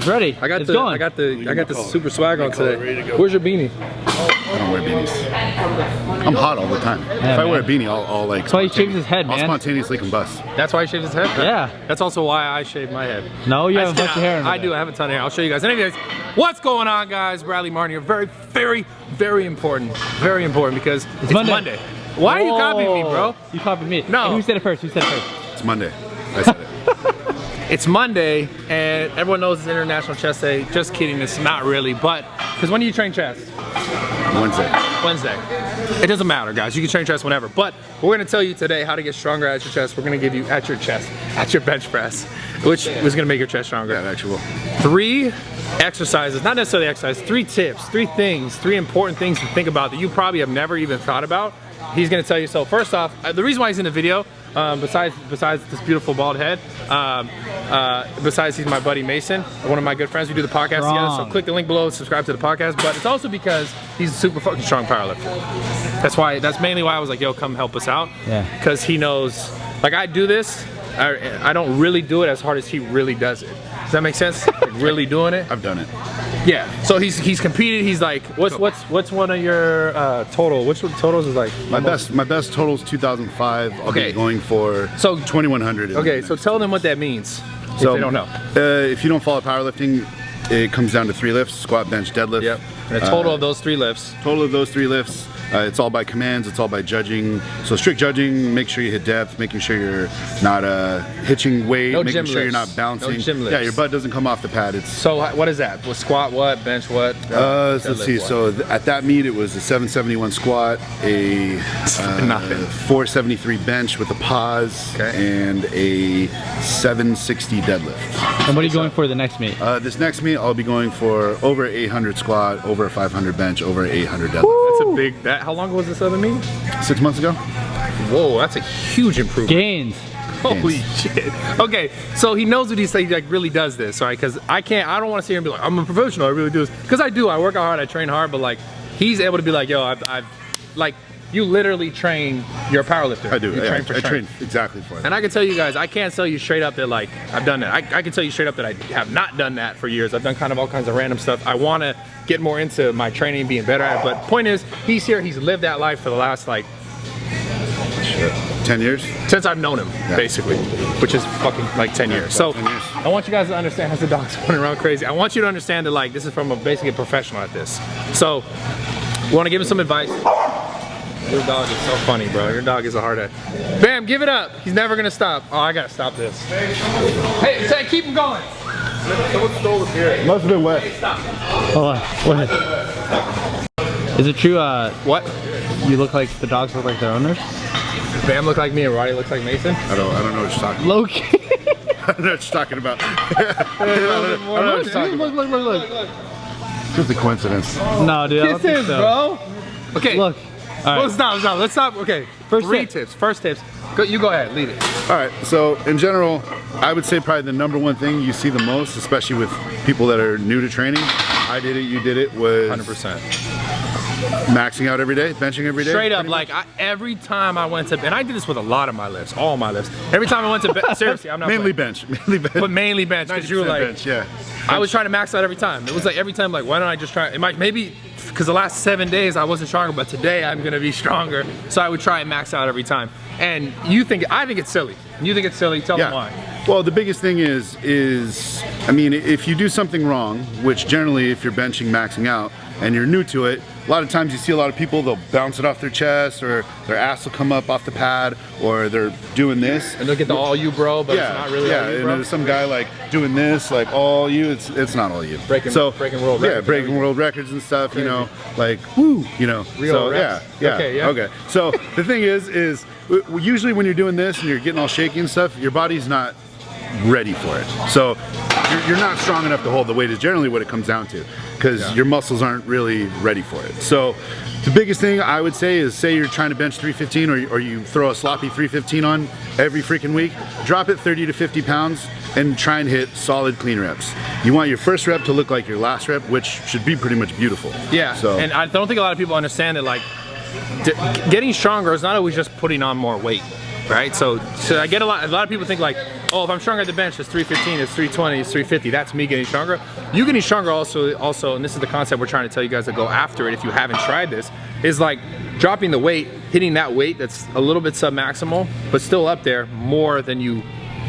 ready. I got the super swag on today. Where's your beanie? I don't wear beanies. I'm hot all the time. Yeah, if I wear a beanie, I'll like. That's why he shaves his head, man. I'll spontaneously combust. That's why he shaves his head? Yeah. That's also why I shave my head. No, you have a bunch of hair in I do, I have a ton of hair. I'll show you guys. Anyways, what's going on, guys? Bradley Martin here. Very important. Very important because it's Monday. Why are you copying me, bro? You copied me. No. Hey, who said it first? Who said it first? It's Monday. I said it. It's Monday, and everyone knows it's International Chest Day. Just kidding, it's not really, but, because when do you train chest? Wednesday. It doesn't matter, guys. You can train chest whenever, but we're gonna tell you today how to get stronger at your chest. We're gonna give you at your chest, at your bench press, which is gonna make your chest stronger. Yeah, actually. 3 exercises, not necessarily exercises, 3 tips, 3 things, 3 important things to think about that you probably have never even thought about. He's gonna tell you. So first off, the reason why he's in the video, besides this beautiful bald head, besides he's my buddy Mason, one of my good friends. We do the podcast together, so click the link below, subscribe to the podcast. But it's also because he's a super fucking strong powerlifter. That's mainly why I was like, yo, come help us out. Yeah. Because he knows, like I do this, I don't really do it as hard as he really does it. Does that make sense? Like really doing it? I've done it. Yeah. So he's competed. He's like, what's one of your total? Which totals is like? My best total is 2005. I'll be going for 2100. Okay. So tell them what that means. If they don't know. If you don't follow powerlifting, it comes down to 3 lifts: squat, bench, deadlift. Yep. And a total of those 3 lifts. Total of those 3 lifts. It's all by commands, it's all by judging. So strict judging, make sure you hit depth, making sure you're not hitching weight, making sure you're not bouncing. No gym lifts. Yeah, your butt doesn't come off the pad. So what is that? Squat what? Bench what? Let's see, so at that meet it was a 771 squat, a 473 bench with a pause, and a 760 deadlift. And what are you going for the next meet? This next meet I'll be going for over 800 squat, over 500 bench, over 800 deadlift. That's a big, how long was this other meeting? 6 months ago. Whoa, that's a huge improvement. Gains. Holy shit. Okay, so he knows what he's saying, he like really does this, right? Because I don't want to sit here and be like, I'm a professional, I really do this. Because I do, I work out hard, I train hard, but like, he's able to be like, yo, I've like, you literally train, you're a powerlifter. I do, you train for I train exactly for it. And I can tell you guys, I can't tell you straight up that like, I've done that. I can tell you straight up that I have not done that for years. I've done kind of all kinds of random stuff. I want to get more into my training, being better at it. But point is, he's here, he's lived that life for the last like, 10 years? Since I've known him, basically, which is fucking like 10 years. So I want you guys to understand, as the dog's running around crazy, I want you to understand that like, this is from basically a professional at this. So, we want to give him some advice. Your dog is so funny, bro. Your dog is a hard head. Bam, give it up. He's never gonna stop. Oh, I gotta stop this. Hey, keep him going. Someone stole the beer. Must have been wet. Hold on. What? Is it true? What? You look like the dogs look like their owners? Bam look like me and Roddy looks like Mason? I don't know what you're talking about. Loki. I don't know what you're talking about. I don't know what you're talking about. Look. Just a coincidence. No, dude. I don't think so. Bro. Okay. Look. All right. Well, let's stop. Okay. First tips. First tips. You go ahead. Lead it. All right. So in general, I would say probably the #1 thing you see the most, especially with people that are new to training, I did it, you did it, was 100%. Maxing out every day, benching every day. Straight up, like every time I went to, and I did this with a lot of my lifts, all my lifts. Every time I went to, seriously, I'm not mainly bench, but mainly bench, because you were like, bench, yeah. I was trying to max out every time. It was like every time, like, why don't I just try? It might maybe because the last 7 days I wasn't stronger, but today I'm gonna be stronger. So I would try and max out every time. And I think it's silly. You think it's silly? Tell them why. Well, the biggest thing is, I mean, if you do something wrong, which generally if you're benching, maxing out, and you're new to it, a lot of times you see a lot of people, they'll bounce it off their chest, or their ass will come up off the pad, or they're doing this. And they'll get the all you bro, but it's not really all you, bro. And there's some guy like doing this, like all you, it's not all you. Breaking world records. Yeah, breaking world records and stuff, you know, like, woo, you know. Real reps. Okay. So the thing is usually when you're doing this and you're getting all shaky and stuff, your body's not ready for it. So you're not strong enough to hold the weight is generally what it comes down to, because your muscles aren't really ready for it. So the biggest thing I would say is, say you're trying to bench 315 or you throw a sloppy 315 on every freaking week, drop it 30 to 50 pounds and try and hit solid clean reps. You want your first rep to look like your last rep, which should be pretty much beautiful. Yeah, so, and I don't think a lot of people understand that, like, getting stronger is not always just putting on more weight. right? So I get a lot of people think like, oh, if I'm stronger at the bench, it's 315, it's 320, it's 350. That's me getting stronger. You getting stronger also, and this is the concept we're trying to tell you guys to go after it if you haven't tried this, is like dropping the weight, hitting that weight that's a little bit sub-maximal, but still up there more than you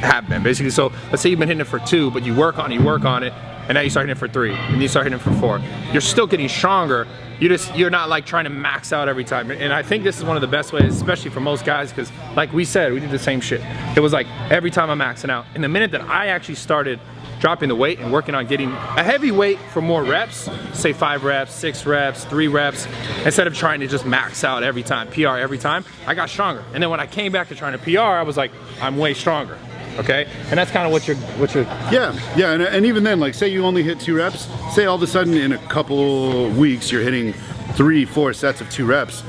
have been, basically. So let's say you've been hitting it for 2, but you work on it, and now you start hitting it for 3, and you start hitting it for 4. You're still getting stronger. You're not like trying to max out every time. And I think this is one of the best ways, especially for most guys, because like we said, we did the same shit. It was like every time I'm maxing out. And the minute that I actually started dropping the weight and working on getting a heavy weight for more reps, say 5 reps, 6 reps, 3 reps, instead of trying to just max out every time, PR every time, I got stronger. And then when I came back to trying to PR, I was like, I'm way stronger. Okay, and that's kind of what you're. Yeah, and even then, like, say you only hit 2 reps. Say all of a sudden in a couple weeks you're hitting 3, 4 sets of 2 reps.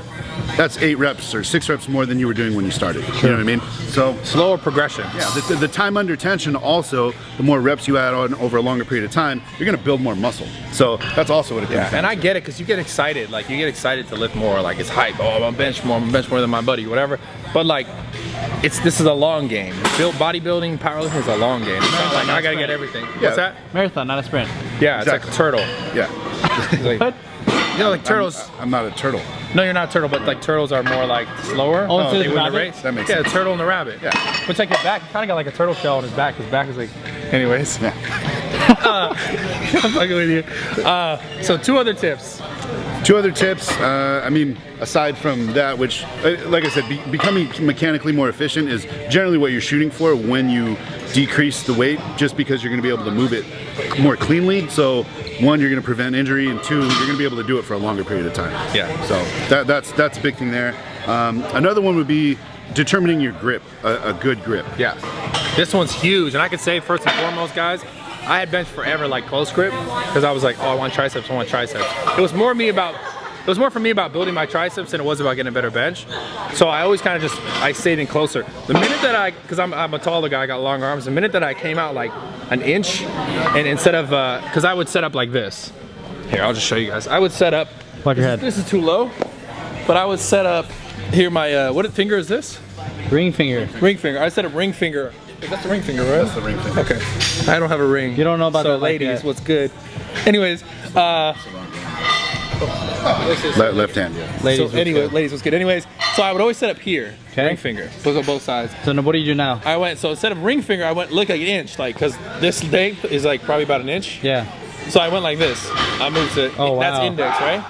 That's 8 reps or 6 reps more than you were doing when you started. Sure. You know what I mean? So slower progression. Yeah, the time under tension also, the more reps you add on over a longer period of time, you're gonna build more muscle. So that's also what it comes down to. And I get it, because you get excited. Like, you get excited to lift more. Like, it's hype. Oh, I'm gonna bench more than my buddy, whatever. But like, this is a long game. Bodybuilding, powerlifting is a long game. It's not like I gotta get everything. Yeah. What's that? Marathon, not a sprint. Yeah, Exactly. it's like a turtle. Yeah. Like, What? you know, like turtles. I'm not a turtle. No, you're not a turtle, but like turtles are more like slower. Oh, so they the win the rabbit? race. That makes yeah, sense. the turtle and the rabbit. Yeah. But like his back, kind of got like a turtle shell on his back. His back is like, anyways. Yeah. I'm fucking with you. So 2 other tips. 2 other tips, I mean, aside from that, which, like I said, becoming mechanically more efficient is generally what you're shooting for when you decrease the weight, just because you're going to be able to move it more cleanly. So 1, you're going to prevent injury, and 2, you're going to be able to do it for a longer period of time. Yeah. So that's a big thing there. Another one would be determining your grip, a good grip. Yeah. This one's huge, and I could say first and foremost, guys, I had benched forever like close grip, because I was like, oh, I want triceps. It was more for me about building my triceps than it was about getting a better bench. So I always kind of I stayed in closer. The minute that because I'm a taller guy, I got long arms. The minute that I came out like an inch, and instead of, because I would set up like this. Here, I'll just show you guys. I would set up. Watch your head. This is too low, but I would set up here my, what finger is this? Ring finger. Ring finger. I set up ring finger. That's the ring finger, right? That's the ring finger. Okay. I don't have a ring. You don't know about so that like ladies, that. what's good? Anyways, Left hand, yeah. Ladies, so anyway, ladies, what's good? Anyways, so I would always set up here, Okay. ring finger, both on both sides. So now what do you do now? I went, so instead of ring finger, I went look like an inch, like, cause this length is like probably about an inch. Yeah. So I went like this. I moved to, Oh, that's wow. index, right?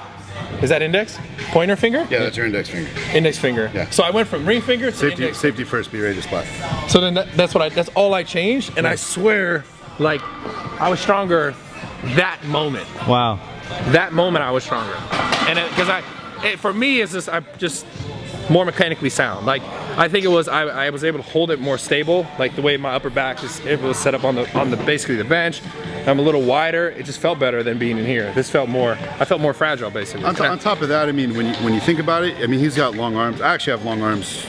Is that index? Pointer finger? Yeah, that's your index finger. Index finger. Yeah. So I went from ring finger to index. Safety first, be ready to splat. So then that's all I changed, and I swear, like, I was stronger that moment. Wow. That moment I was stronger, and because for me it's just I'm just more mechanically sound. Like, I think it was I was able to hold it more stable, like the way my upper back is able to set up on the basically the bench. I'm a little wider. It just felt better than being in here. This felt more. I felt more fragile, basically. On top of that, I mean, when you think about it, I mean, he's got long arms. I actually have long arms,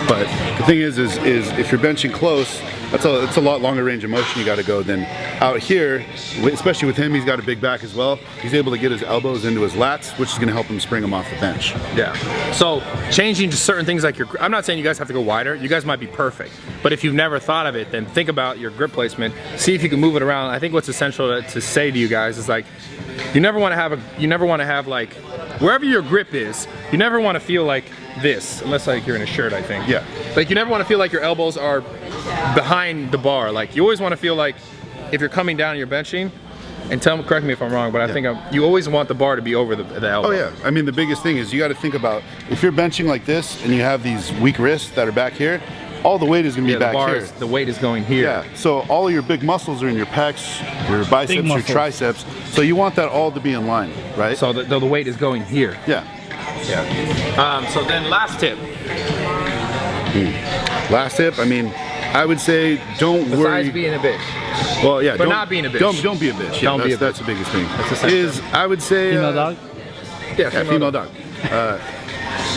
but the thing is if you're benching close, it's a lot longer range of motion you got to go than out here. Especially with him, he's got a big back as well. He's able to get his elbows into his lats, which is going to help him spring him off the bench. Yeah. So changing to certain things like I'm not saying you guys have to go wider. You guys might be perfect, but if you've never thought of it, then think about your grip placement. See if you can move it around. I think what's essential to say to you guys is like, you never want to have like wherever your grip is. You never want to feel like this, unless like you're in a shirt, I think. Yeah. Like, you never want to feel like your elbows are behind the bar. Like, you always want to feel like if you're coming down and you're benching, and correct me if I'm wrong, but I think you always want the bar to be over the elbow. Oh yeah, I mean, the biggest thing is you got to think about if you're benching like this and you have these weak wrists that are back here, all the weight is going to be back here. The weight is going here. Yeah, so all of your big muscles are in your pecs, your biceps, your muscles. triceps. So you want that all to be in line, right? So the weight is going here. Yeah. Yeah. So then last tip. Last tip, I mean, I would say don't worry. Besides being a bitch. Well, yeah, But not being a bitch. Don't be a bitch. Yeah, Don't be a that's the biggest thing. That's the same is I would say Female dog? Yeah, Yeah, female dog.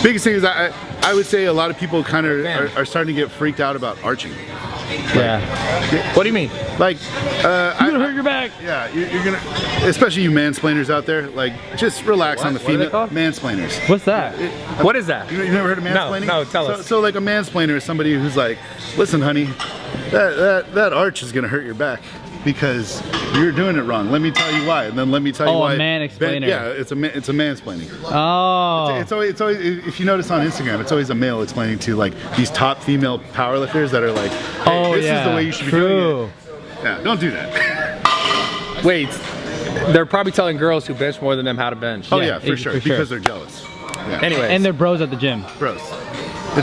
Biggest thing is I would say a lot of people kind of are starting to get freaked out about arching. Yeah. What do you mean? Like, You're gonna hurt your back. yeah, you're gonna, especially you mansplainers out there, like, just relax on the What are they female. called? Mansplainers. What's that? What is that? You've never heard of No, mansplaining? no, tell us. So like a mansplainer is somebody who's like, listen, honey, that arch is gonna hurt your back because you're doing it wrong. Let me tell you why, and then let me tell you Oh, why. a man-explainer. Yeah, it's a mansplaining. Oh. It's always, if you notice on Instagram, it's always a male explaining to like these top female powerlifters that are like, hey, this is the way you should be doing it. Yeah, don't do that. Wait, they're probably telling girls who bench more than them how to bench. Oh yeah, for sure, for sure. because they're jealous. Yeah. Anyways, And they're bros at the gym. Bros.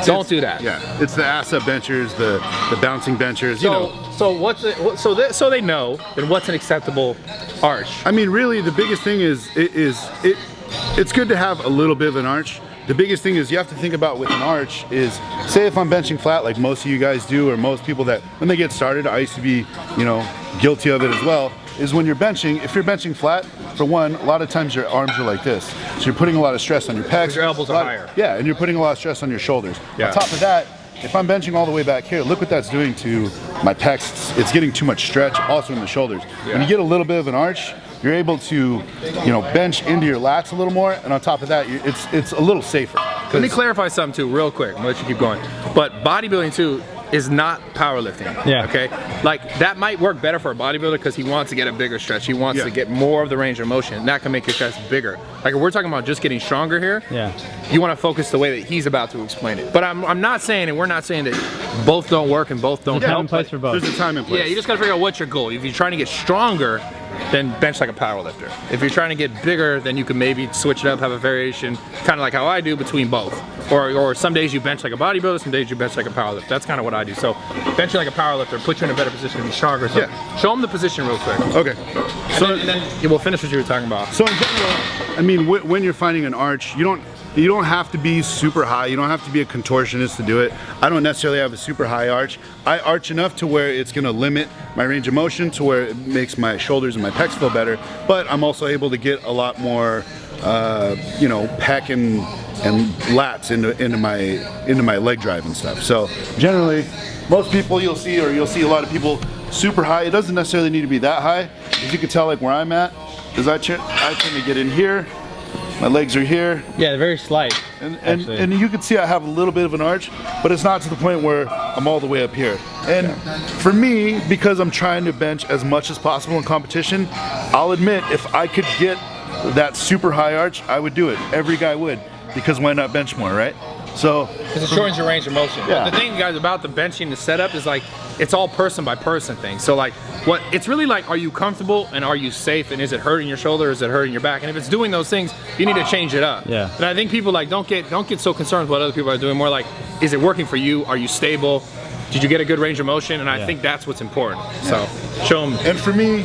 don't do that. Yeah, it's the ass up benchers, the bouncing benchers, you know. So they know. Then what's an acceptable arch? I mean, really, the biggest thing is it's good to have a little bit of an arch. The biggest thing is you have to think about with an arch is, say if I'm benching flat like most of you guys do, or most people that when they get started, I used to be, you know, guilty of it as well, is when you're benching, if you're benching flat, for one, a lot of times your arms are like this. So you're putting a lot of stress on your pecs. Your elbows are higher. Yeah, and you're putting a lot of stress on your shoulders. Yeah. On top of that, if I'm benching all the way back here, look what that's doing to my pecs. It's getting too much stretch, also in the shoulders. When you get a little bit of an arch, you're able to, you know, bench into your lats a little more, and on top of that, it's a little safer. Let me clarify something too, real quick. I'm gonna let you keep going. But bodybuilding too is not powerlifting. Yeah. Okay. Like that might work better for a bodybuilder because he wants to get a bigger stretch. He wants to get more of the range of motion. And that can make your chest bigger. Like if we're talking about just getting stronger here. Yeah. You want to focus the way that he's about to explain it. But I'm not saying, and we're not saying that both don't work and both don't Time help. and place for both. There's a time and place. Yeah, you just gotta figure out what's your goal. If you're trying to get stronger, then bench like a powerlifter. If you're trying to get bigger, then you can maybe switch it up, have a variation, kind of like how I do between both. Or some days you bench like a bodybuilder, some days you bench like a powerlifter. That's kind of what I do. So benching like a powerlifter puts you in a better position to be stronger. So show them the position real quick. Okay. So and then we'll finish what you were talking about. So in general, I mean, when you're finding an arch, you don't have to be super high. You don't have to be a contortionist to do it. I don't necessarily have a super high arch. I arch enough to where it's gonna limit my range of motion to where it makes my shoulders and my pecs feel better, but I'm also able to get a lot more, you know, pec and lats into my leg drive and stuff. So generally, most people you'll see a lot of people super high. It doesn't necessarily need to be that high. As you can tell, like where I'm at, is I tend to get in here. My legs are here. Yeah, they're very slight. And you can see I have a little bit of an arch, but it's not to the point where I'm all the way up here. And for me, because I'm trying to bench as much as possible in competition, I'll admit if I could get that super high arch, I would do it. Every guy would, because why not bench more, right? So because it shortens your range of motion. Yeah. The thing, guys, about the benching, the setup is like it's all person by person thing. So like, what it's really like, are you comfortable and are you safe, and is it hurting your shoulder, is it hurting your back? And if it's doing those things, you need to change it up. Yeah. And I think people like don't get so concerned with what other people are doing. More like, is it working for you? Are you stable? Did you get a good range of motion? And I think that's what's important. So show them. And for me,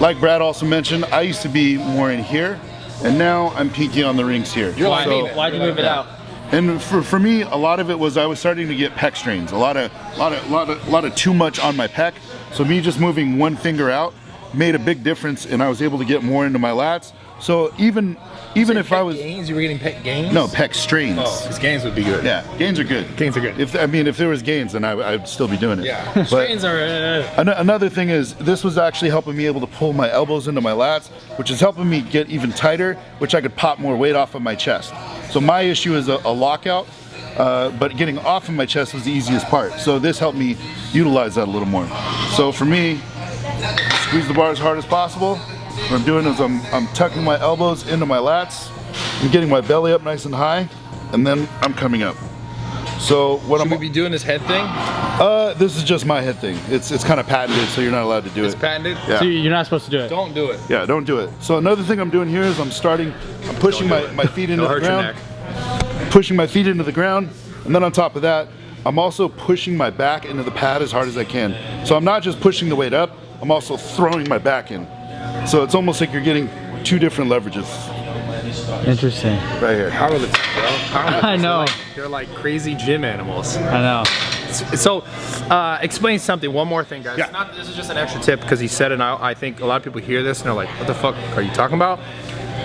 like Brad also mentioned, I used to be more in here, and now I'm peaking on the rings here. Why'd you move it out? And for me, a lot of it was I was starting to get pec strains. A lot of too much on my pec. So me just moving one finger out made a big difference, and I was able to get more into my lats. So even if I was gains, you were getting pec gains. no pec strains. Oh, because gains would be good. Yeah, gains are good. Gains are good. If there was gains, then I'd still be doing it. Yeah. But Strains are. another thing is this was actually helping me able to pull my elbows into my lats, which is helping me get even tighter, which I could pop more weight off of my chest. So my issue is a lockout, but getting off of my chest was the easiest part. So this helped me utilize that a little more. So for me, squeeze the bar as hard as possible. What I'm doing is I'm tucking my elbows into my lats, I'm getting my belly up nice and high, and then I'm coming up. So what Should we be doing this head thing? this is just my head thing. It's kind of patented, so you're not allowed to do it. It's patented? Yeah. So you're not supposed to do it. Don't do it. Yeah, don't do it. So another thing I'm doing here is I'm pushing my feet into the ground. Pushing my feet into the ground, and then on top of that, I'm also pushing my back into the pad as hard as I can. So I'm not just pushing the weight up, I'm also throwing my back in. So it's almost like you're getting two different leverages. Interesting. Right here. Powerlifting, bro. Powerlifters. I know. They're like crazy gym animals. I know. So, explain something. One more thing, guys. Yeah. This is just an extra tip because he said it. I think a lot of people hear this and they're like, "What the fuck are you talking about?"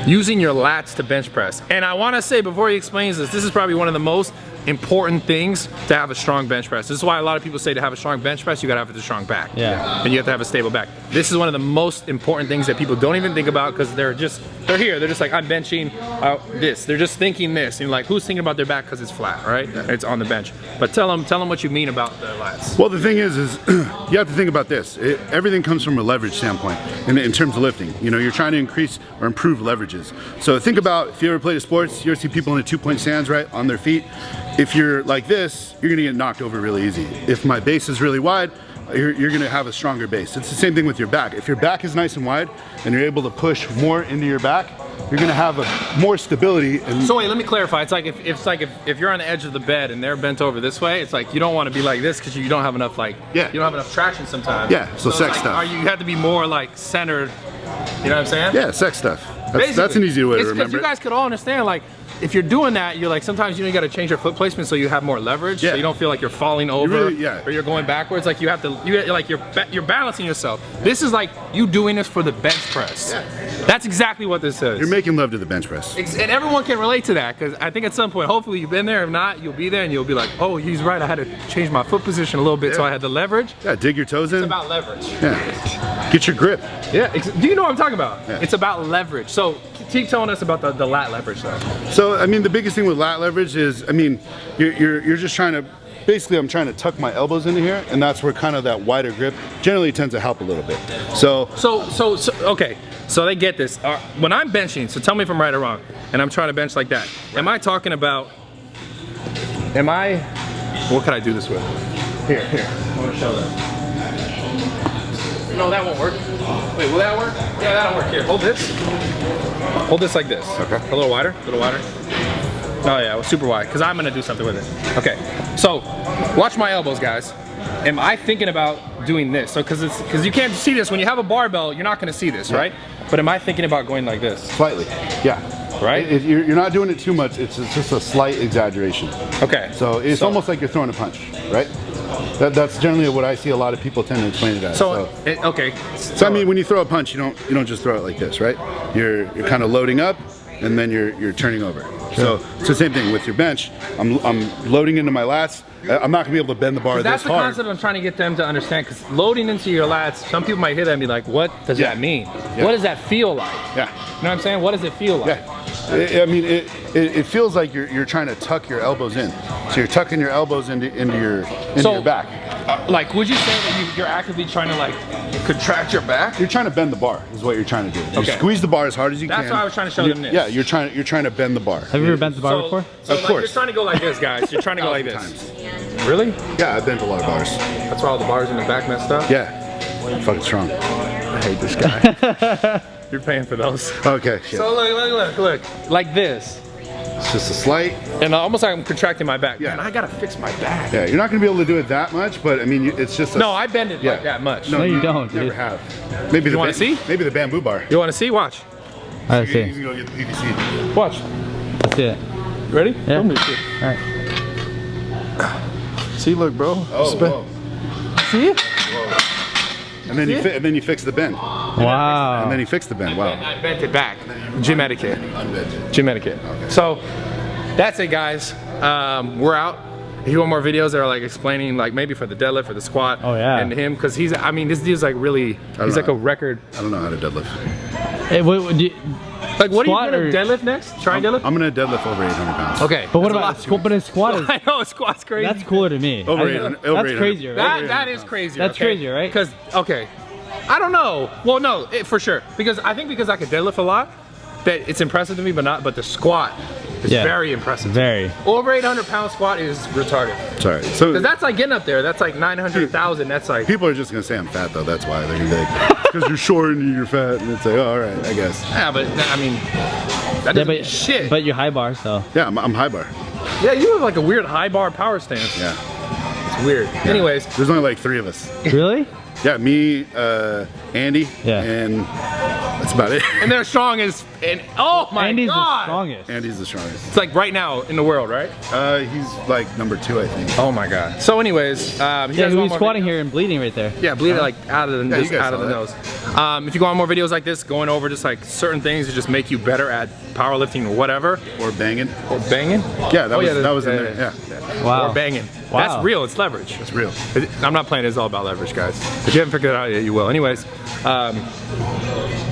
Using your lats to bench press. And I want to say before he explains this is probably one of the most important things to have a strong bench press. This is why a lot of people say to have a strong bench press, you gotta have a strong back. Yeah. And you have to have a stable back. This is one of the most important things that people don't even think about because they're here. They're just like, I'm benching this. They're just thinking this. And like, who's thinking about their back because it's flat, right? It's on the bench. But tell them what you mean about the lats. Well, the thing is you have to think about this. Everything comes from a leverage standpoint in terms of lifting. You know, you're trying to increase or improve leverages. So think about if you ever played sports, you ever see people in a 2-point stance, right, on their feet. If you're like this, you're gonna get knocked over really easy. If my base is really wide, you're gonna have a stronger base. It's the same thing with your back. If your back is nice and wide and you're able to push more into your back, you're gonna have more stability. And so wait, let me clarify. It's like if you're on the edge of the bed and they're bent over this way, it's like you don't want to be like this because you don't have enough you don't have enough traction sometimes. Yeah, so sex stuff. You have to be more like centered. You know what I'm saying? Yeah, sex stuff. That's an easy way to remember. You guys could all understand, like, if you're doing that, you're like, sometimes you got to change your foot placement so you have more leverage, so you don't feel like you're falling over or you're going backwards. Like you have to, you're balancing yourself. This is like you doing this for the bench press. Yeah. That's exactly what this is. You're making love to the bench press. And everyone can relate to that because I think at some point, hopefully you've been there. If not, you'll be there and you'll be like, oh, he's right. I had to change my foot position a little bit so I had the leverage. Yeah, dig your toes in. It's about leverage. Yeah. Get your grip. Yeah. Do you know what I'm talking about? Yeah. It's about leverage. So keep telling us about the lat leverage though. So I mean, the biggest thing with lat leverage is, I mean, you're just trying to, basically I'm trying to tuck my elbows into here, and that's where kind of that wider grip generally tends to help a little bit. So okay, so they get this. When I'm benching, so tell me if I'm right or wrong, and I'm trying to bench like that, am I talking about, what can I do this with? Here, I want to show that. No, that won't work. Wait, will that work? Yeah, that'll work. Here, hold this. Hold this like this. Okay. A little wider, a little wider. Oh yeah, super wide, because I'm gonna do something with it. Okay, so watch my elbows, guys. Am I thinking about doing this? So, because you can't see this, when you have a barbell, you're not gonna see this, right? But am I thinking about going like this? Slightly, yeah. Right? You're not doing it too much, it's just a slight exaggeration. Okay. So it's almost like you're throwing a punch, right? That's generally what I see a lot of people tend to explain it as. Okay. So I mean, when you throw a punch, you don't just throw it like this, right? You're kind of loading up, and then you're turning over. Sure. So it's the same thing with your bench. I'm loading into my lats. I'm not gonna be able to bend the bar this hard. That's the concept I'm trying to get them to understand, because loading into your lats, some people might hear that and be like, what does that mean? Yeah. What does that feel like? Yeah. You know what I'm saying? What does it feel like? Yeah. I mean, it feels like you're trying to tuck your elbows in. So you're tucking your elbows into your back. Like, would you say that you're actively trying to like contract your back? You're trying to bend the bar, is what you're trying to do. You squeeze the bar as hard as you can. That's why I was trying to show them this. Yeah, you're trying to bend the bar. Have you ever bent the bar before? So of course. You're trying to go like this, guys. You're trying to go like this. Times. Really? Yeah, I've bent a lot of bars. That's why all the bars in the back messed up? Yeah. Fucking strong. I hate this guy. You're paying for those. Okay. Shit. So look. Like this. It's just a slight. And almost like I'm contracting my back. Yeah. Man, I gotta fix my back. Yeah, you're not gonna be able to do it that much, but I mean, it's just no, I bend it like that much. No, you don't. Never dude. have. Maybe you want to see? Maybe the bamboo bar. You want to see? Watch. I see. You can go get the PVC. Watch. Let's see it. You ready? Yeah. All right. See, look, bro. Oh, see it? And then you fix the bend. Wow. And then you fix the bend. Wow. I bent it back. Gym etiquette. Gym etiquette. Okay. So that's it, guys. We're out. If you want more videos that are like explaining, like maybe for the deadlift or the squat, and him, because I mean, this dude's like really, he's like a record. I don't know how to deadlift. Hey, what are you gonna deadlift next? Try deadlift? I'm gonna deadlift over 800 pounds. Okay. But what about squat? But a squat is. I know, squat's crazy. That's cooler to me. Over 800. That's crazier, right? That is crazier. That's crazier, right? Because, I don't know. Well, no, for sure. Because I think because I could deadlift a lot, that it's impressive to me, but the squat is very impressive. Very. Over 800 pound squat is retarded. Sorry. So because that's like getting up there. That's like 900,000. That's like. People are just gonna say I'm fat though. That's why they're gonna be like, because you're short and you're fat, and it's like, oh, all right, I guess. Yeah, but I mean, that doesn't mean shit. But you high bar, so. Yeah, I'm high bar. Yeah, you have like a weird high bar power stance. Yeah. It's weird. Yeah. Anyways. There's only like 3 of us. Really? Yeah, me, Andy, Yeah. and That's about it. And they're strong as, and oh my Andy's the God. strongest. Andy's the strongest. It's like right now in the world, right? He's like number 2, I think. Oh my God. So anyways, Yeah, he was squatting here and bleeding right there. Yeah, bleed it like out of the, Yeah, you just guys out of the saw nose. If you go on more videos like this, going over just like certain things to just make you better at powerlifting or whatever. Or banging. Or banging? Yeah, that Oh, was in there. Yeah. Wow. Or banging. Wow. That's real, it's leverage. It's real. I'm not playing, it's all about leverage, guys. If you haven't figured it out yet, you will. Anyways,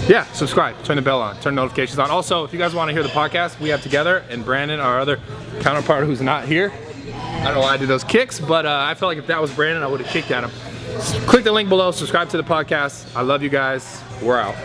yeah, subscribe, turn the bell on, turn notifications on. Also, if you guys want to hear the podcast we have together, and Brandon, our other counterpart who's not here, I don't know why I did those kicks, but I felt like if that was Brandon, I would have kicked at him. Click the link below, subscribe to the podcast. I love you guys. We're out.